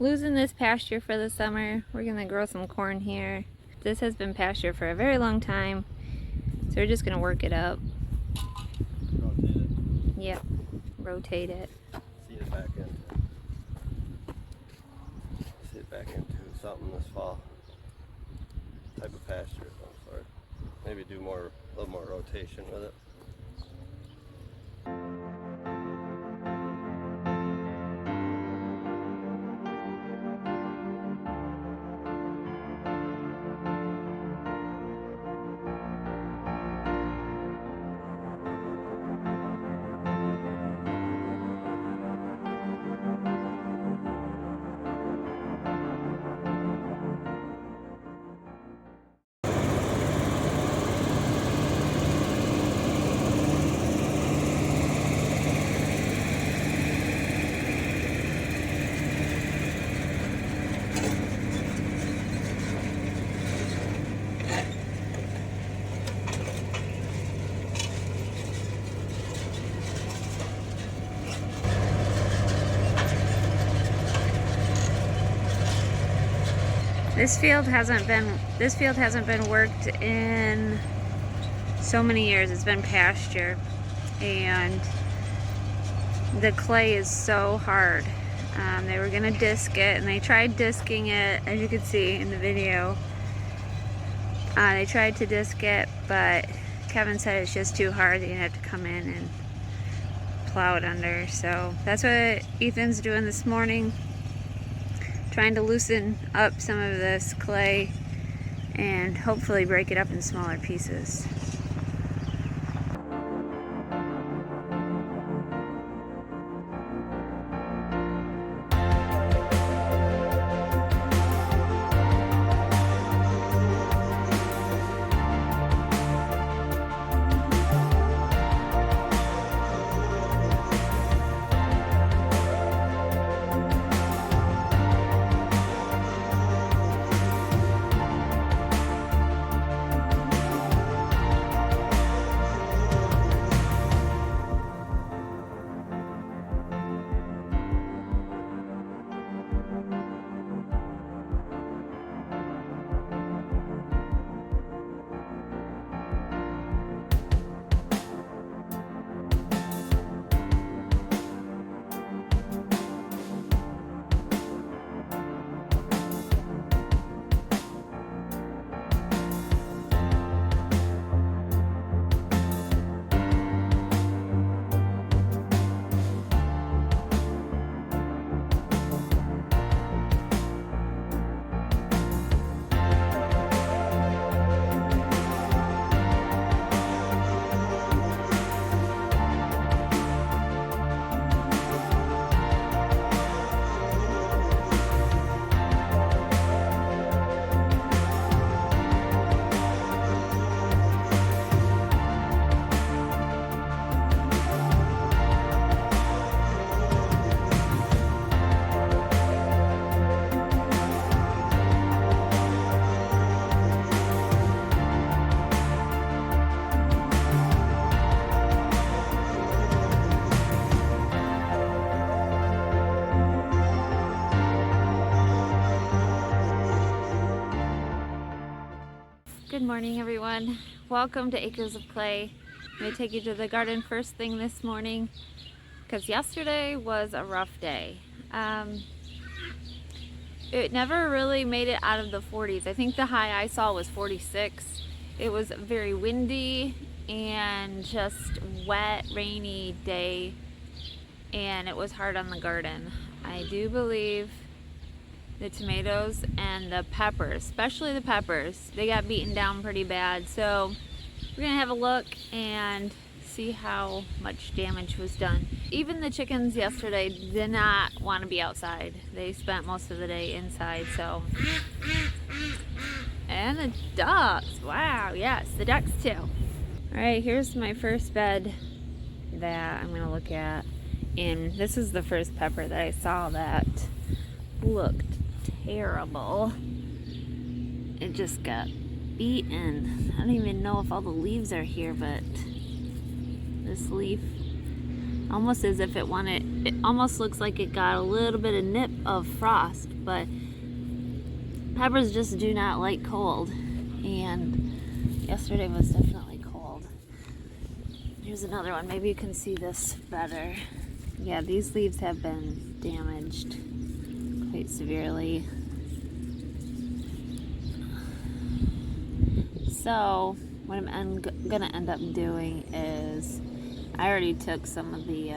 losing this pasture for the summer. We're gonna grow some corn here. This has been pasture for a very long time, so we're just gonna work it up. Rotate it. Yep, rotate it. See it back into. See it back into something this fall. Type of pasture of some sort. Maybe do a little more rotation with it. This field hasn't been worked in so many years. It's been pasture, and the clay is so hard. They were gonna disc it, and they tried disking it, as you can see in the video. They tried to disc it, but Kevin said it's just too hard that you have to come in and plow it under. So that's what Ethan's doing this morning, trying to loosen up some of this clay and hopefully break it up in smaller pieces. Good morning, everyone. Welcome to Acres of Clay. I'm going to take you to the garden first thing this morning because yesterday was a rough day. It never really made it out of the 40s. I think the high I saw was 46. It was a very windy and just wet, rainy day, and it was hard on the garden. I do believe the tomatoes and the peppers, especially the peppers, they got beaten down pretty bad. So we're gonna have a look and see how much damage was done. Even the chickens yesterday did not want to be outside. They spent most of the day inside. So, and the ducks, wow, yes, the ducks too. All right, here's my first bed that I'm gonna look at, and this is the first pepper that I saw that looked terrible. It just got beaten. I don't even know if all the leaves are here, but this leaf almost as if it wanted, it almost looks like it got a little bit of nip of frost, but peppers just do not like cold, and yesterday was definitely cold. Here's another one. Maybe you can see this better. Yeah, these leaves have been damaged quite severely. So what I'm gonna end up doing is, I already took some of the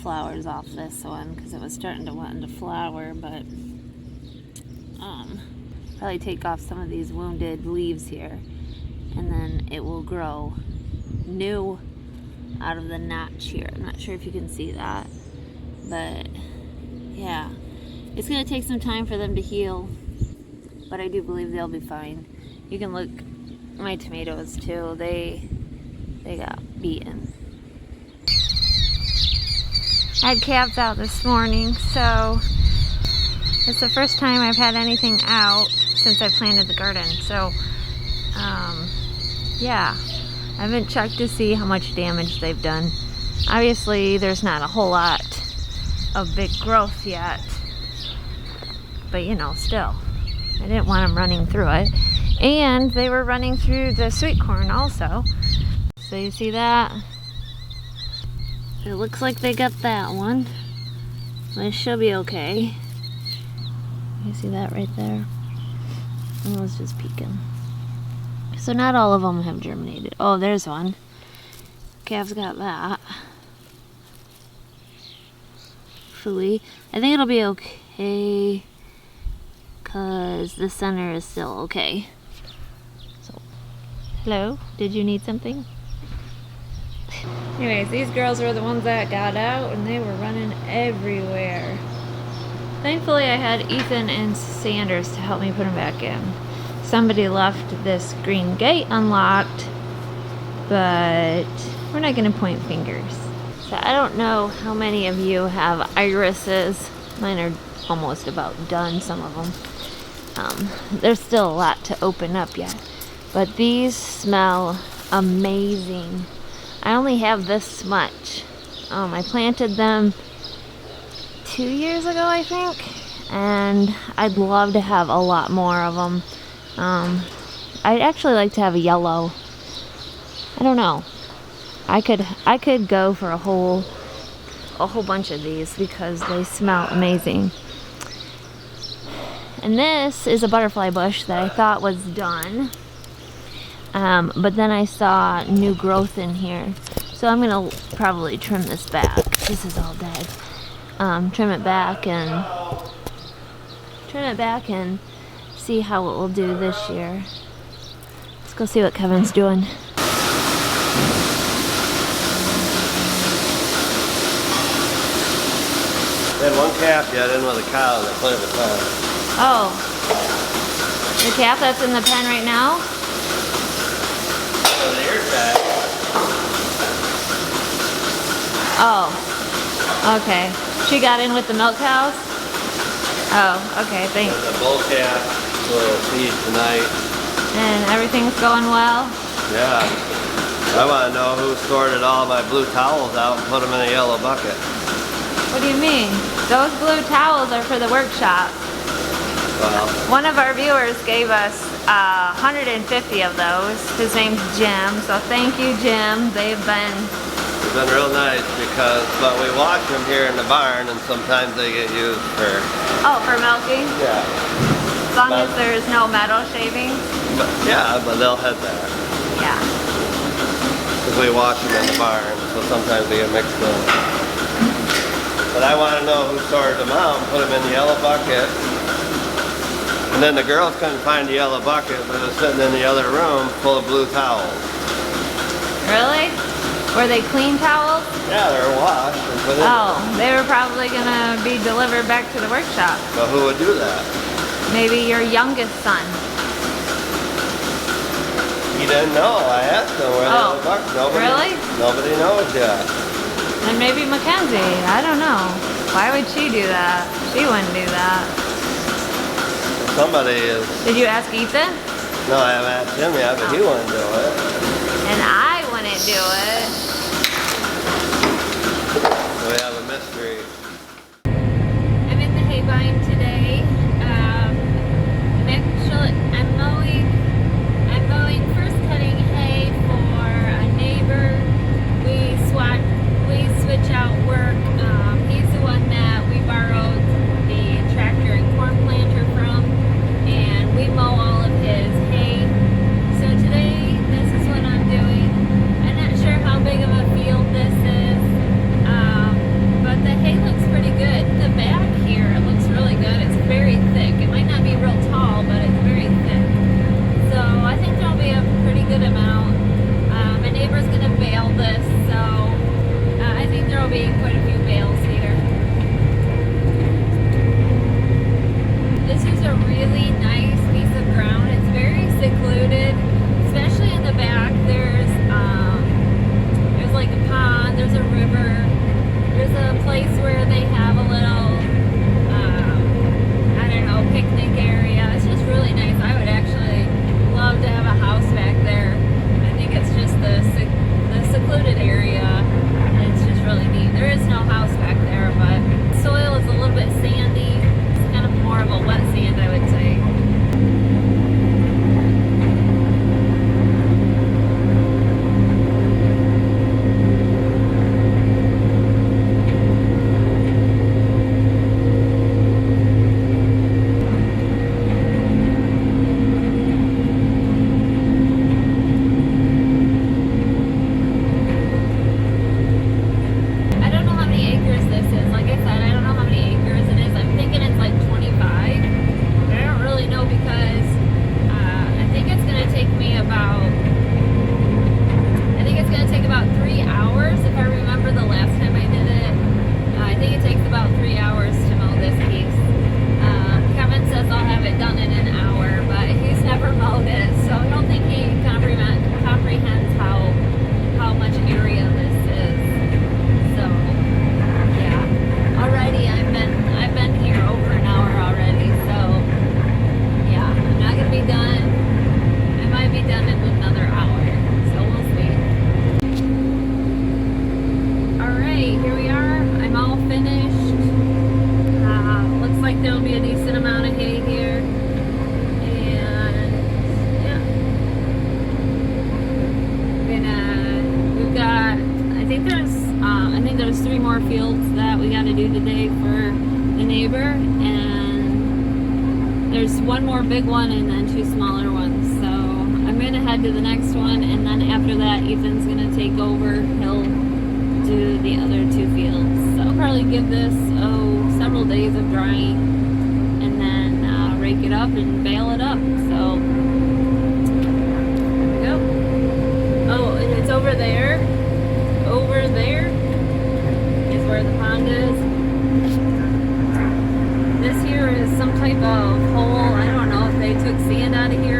flowers off this one because it was starting to want to flower, but probably take off some of these wounded leaves here, and then it will grow new out of the notch here. I'm not sure if you can see that, but yeah, it's gonna take some time for them to heal, but I do believe they'll be fine. You can look my tomatoes too, they got beaten. I had calves out this morning, so it's the first time I've had anything out since I planted the garden. So yeah, I haven't checked to see how much damage they've done. Obviously there's not a whole lot of big growth yet, but you know, still, I didn't want them running through it. And they were running through the sweet corn also. So you see that? It looks like they got that one. They should be okay. You see that right there? I was just peeking. So not all of them have germinated. Oh, there's one. Calf's got that. Phooey. I think it'll be okay because the center is still okay. So, hello? Did you need something? Anyways, these girls were the ones that got out and they were running everywhere. Thankfully I had Ethan and Sanders to help me put them back in. Somebody left this green gate unlocked, but we're not going to point fingers. So I don't know how many of you have irises. Mine are almost about done, some of them. There's still a lot to open up yet, but these smell amazing. I only have this much. I planted them 2 years ago, I think, and I'd love to have a lot more of them. I'd actually like to have a yellow. I don't know. I could go for a whole bunch of these because they smell amazing. And this is a butterfly bush that I thought was done. But then I saw new growth in here. So I'm gonna probably trim this back. This is all dead. Trim it back and see how it will do this year. Let's go see what Kevin's doing. They had one calf yet in with a cow that put it in the pen. Oh. The calf that's in the pen right now? Oh, the ear tag. Oh. Okay. She got in with the milk cows? Oh, okay, thanks. The bull calf will feed tonight. And everything's going well? Yeah. I want to know who sorted all my blue towels out and put them in a yellow bucket. What do you mean? Those blue towels are for the workshop. Well, One of our viewers gave us 150 of those. His name's Jim, so thank you, Jim. They've been real nice but we wash them here in the barn and sometimes they get used for... Oh, for milking? Yeah. As long as there's no metal shavings? But they'll have that. Yeah. Because we wash them in the barn, so sometimes they get mixed in. But I want to know who sorted them out and put them in the yellow bucket. And then the girls couldn't find the yellow bucket, but it was sitting in the other room full of blue towels. Really? Were they clean towels? Yeah, they were washed and put in. Oh, they were probably gonna be delivered back to the workshop. But who would do that? Maybe your youngest son. He didn't know. I asked him where the yellow bucket. Really? Nobody knows yet. And maybe Mackenzie. I don't know. Why would she do that? She wouldn't do that. Somebody is... Did you ask Ethan? No, I haven't asked him yet, but he wouldn't do it. And I wouldn't do it. think there's 3 more fields that we got to do today for the neighbor, and there's 1 more big one and then 2 smaller ones. So I'm gonna head to the next one, and then after that Ethan's gonna take over. He'll do the other 2 fields. So I'll probably give this several days of drying, and then rake it up and bale it up. So here we go. Oh, and it's over there. Over there is where the pond is. This here is some type of hole. I don't know if they took sand out of here